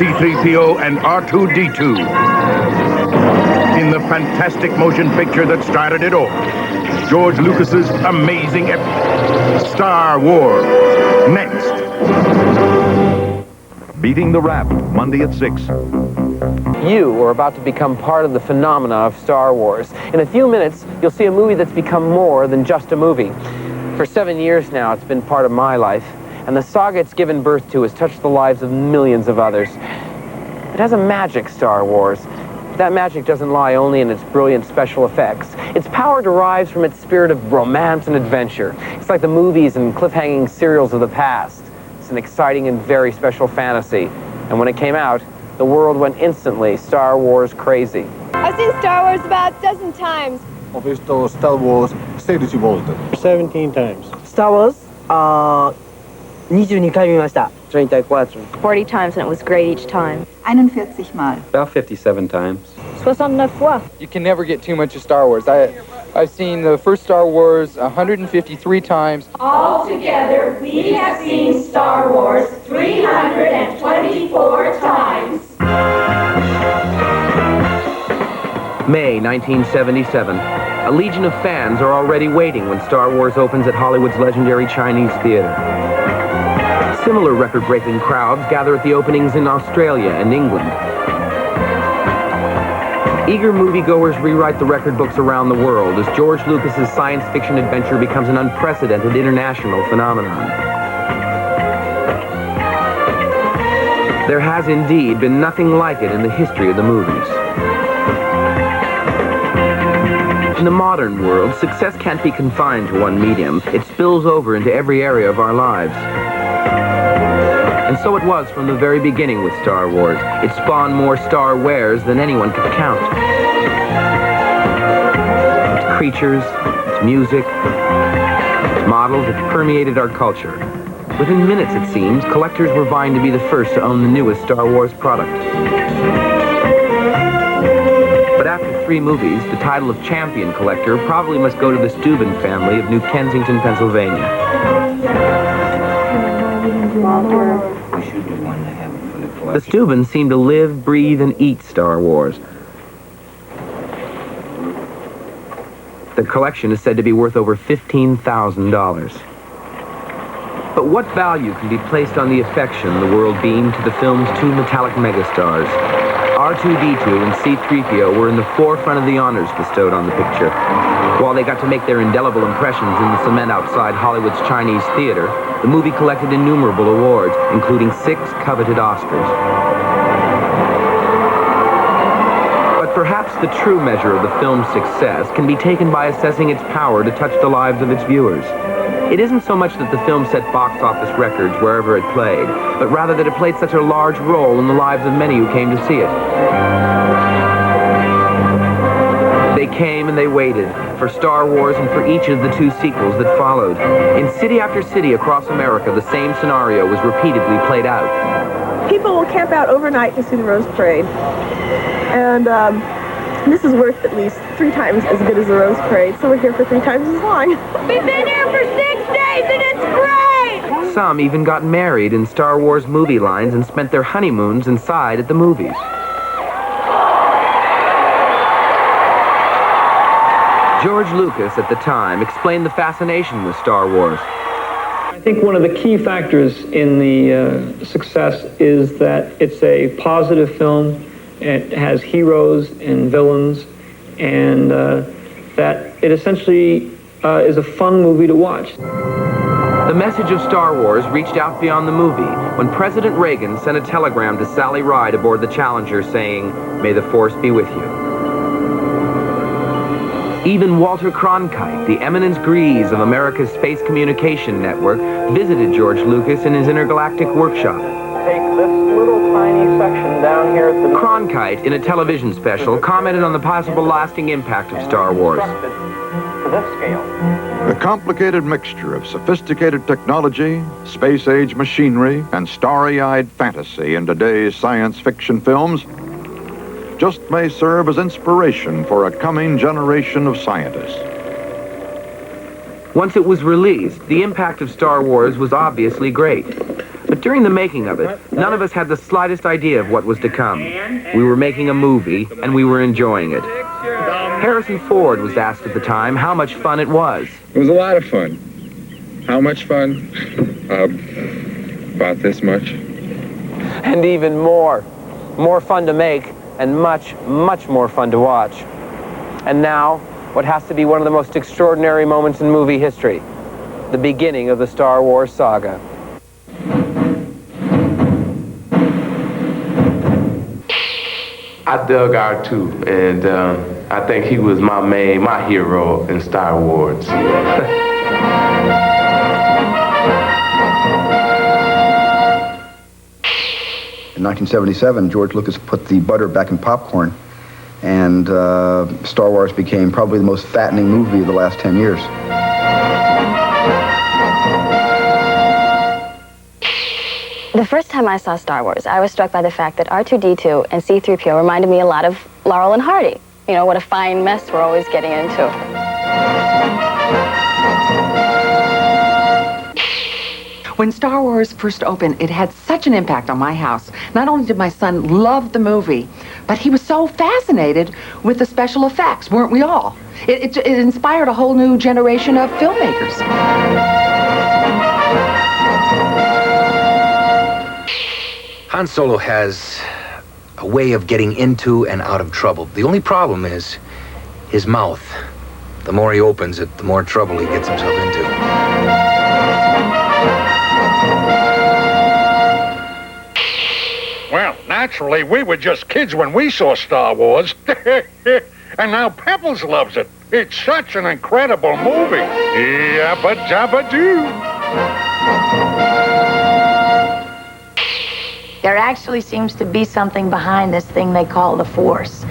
C-3PO and R2-D2. In the fantastic motion picture that started it all, George Lucas's amazing Star Wars. Next. Beating the Rap, Monday at 6. You are about to become part of the phenomena of Star Wars. In a few minutes, you'll see a movie that's become more than just a movie. For 7 years now, it's been part of my life, and the saga it's given birth to has touched the lives of millions of others. It has a magic, Star Wars. That magic doesn't lie only in its brilliant special effects. Its power derives from its spirit of romance and adventure. It's like the movies and cliffhanging serials of the past. It's an exciting and very special fantasy. And when it came out, the world went instantly Star Wars crazy. I've seen Star Wars about a dozen times. Ho visto Star Wars 16 volte. 17 times. Star Wars? 22回見ました. 34. 40 times, and it was great each time. 41 Mal. About 57 times. 69 fois. You can never get too much of Star Wars. I've seen the first Star Wars 153 times. Altogether, we have seen Star Wars 324 times. May 1977. A legion of fans are already waiting when Star Wars opens at Hollywood's legendary Chinese theater. Similar record-breaking crowds gather at the openings in Australia and England. Eager moviegoers rewrite the record books around the world as George Lucas's science fiction adventure becomes an unprecedented international phenomenon. There has indeed been nothing like it in the history of the movies. In the modern world, success can't be confined to one medium. It spills over into every area of our lives. And so it was from the very beginning with Star Wars. It spawned more Star Wares than anyone could count. Its creatures, its music, its models, it permeated our culture. Within minutes, it seems, collectors were vying to be the first to own the newest Star Wars product. But after 3 movies, the title of champion collector probably must go to the Steuben family of New Kensington, Pennsylvania. The Steubens seem to live, breathe, and eat Star Wars. The collection is said to be worth over $15,000. But what value can be placed on the affection the world beamed to the film's 2 metallic megastars? R2-D2 and C-3PO were in the forefront of the honors bestowed on the picture. While they got to make their indelible impressions in the cement outside Hollywood's Chinese theater, the movie collected innumerable awards, including 6 coveted Oscars. But perhaps the true measure of the film's success can be taken by assessing its power to touch the lives of its viewers. It isn't so much that the film set box office records wherever it played, but rather that it played such a large role in the lives of many who came to see it. They came and they waited for Star Wars and for each of the 2 sequels that followed. In city after city across America, the same scenario was repeatedly played out. People will camp out overnight to see the Rose Parade. And this is worth at least 3 times as good as the Rose Parade, so we're here for 3 times as long. We've been here for 6 days and it's great! Some even got married in Star Wars movie lines and spent their honeymoons inside at the movies. George Lucas, at the time, explained the fascination with Star Wars. I think one of the key factors in the success is that it's a positive film. It has heroes and villains, and that it essentially is a fun movie to watch. The message of Star Wars reached out beyond the movie when President Reagan sent a telegram to Sally Ride aboard the Challenger saying, "May the Force be with you." Even Walter Cronkite, the eminence grise of America's space communication network, visited George Lucas in his intergalactic workshop. Take this little tiny section down here at the... Cronkite, in a television special, commented on the possible lasting impact of Star Wars. To this scale. A complicated mixture of sophisticated technology, space-age machinery, and starry-eyed fantasy in today's science fiction films just may serve as inspiration for a coming generation of scientists. Once it was released, the impact of Star Wars was obviously great. But But during the making of it, none of us had the slightest idea of what was to come. We were making a movie, and we were enjoying it. Harrison Ford was asked at the time how much fun it was. It was a lot of fun. How much fun? About this much. And even more. More fun to make, and much, much more fun to watch. And now, what has to be one of the most extraordinary moments in movie history. The beginning of the Star Wars saga. I dug R2, and I think he was my hero in Star Wars. In 1977, George Lucas put the butter back in popcorn, and Star Wars became probably the most fattening movie of the last 10 years. The first time I saw Star Wars, I was struck by the fact that R2-D2 and C-3PO reminded me a lot of Laurel and Hardy. You know, what a fine mess we're always getting into. When Star Wars first opened, it had such an impact on my house. Not only did my son love the movie, but he was so fascinated with the special effects, weren't we all? It inspired a whole new generation of filmmakers. Han Solo has a way of getting into and out of trouble. The only problem is his mouth. The more he opens it, the more trouble he gets himself into. Well, naturally, we were just kids when we saw Star Wars. And now Pebbles loves it. It's such an incredible movie. Yabba dabba doo. There actually seems to be something behind this thing they call the Force.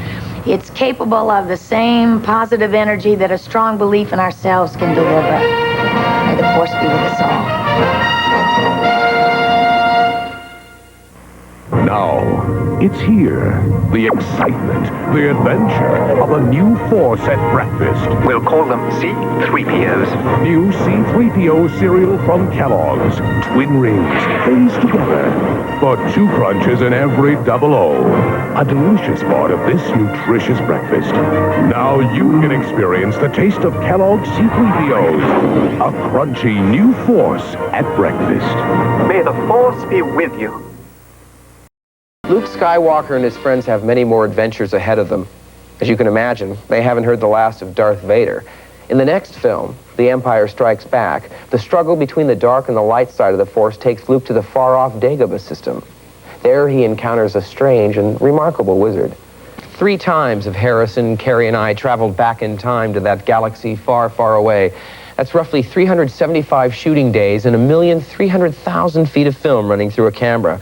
It's capable of the same positive energy that a strong belief in ourselves can deliver. May the Force be with us all. Now, it's here. The excitement, the adventure of a new force at breakfast. We'll call them C-3POs. New C-3PO cereal from Kellogg's. Twin rings, phase together. For 2 crunches in every double O. A delicious part of this nutritious breakfast. Now you can experience the taste of Kellogg's C-3POs. A crunchy new force at breakfast. May the Force be with you. Luke Skywalker and his friends have many more adventures ahead of them. As you can imagine, they haven't heard the last of Darth Vader. In the next film, The Empire Strikes Back, the struggle between the dark and the light side of the Force takes Luke to the far-off Dagobah system. There he encounters a strange and remarkable wizard. 3 times have Harrison, Carrie, and I traveled back in time to that galaxy far, far away. That's roughly 375 shooting days and 1,300,000 feet of film running through a camera.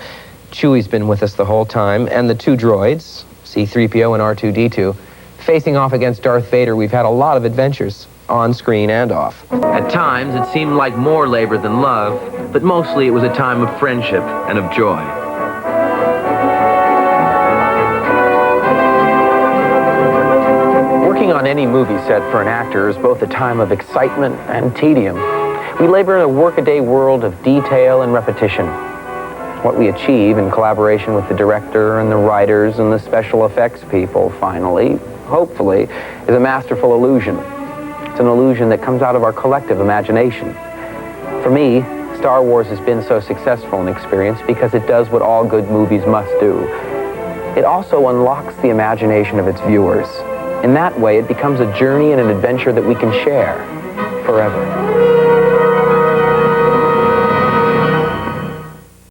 Chewie's been with us the whole time, and the 2 droids, C-3PO and R2-D2. Facing off against Darth Vader, we've had a lot of adventures, on screen and off. At times, it seemed like more labor than love, but mostly it was a time of friendship and of joy. Working on any movie set for an actor is both a time of excitement and tedium. We labor in a workaday world of detail and repetition. What we achieve in collaboration with the director and the writers and the special effects people, finally, hopefully, is a masterful illusion. It's an illusion that comes out of our collective imagination. For me, Star Wars has been so successful an experience because it does what all good movies must do. It also unlocks the imagination of its viewers. In that way, it becomes a journey and an adventure that we can share forever.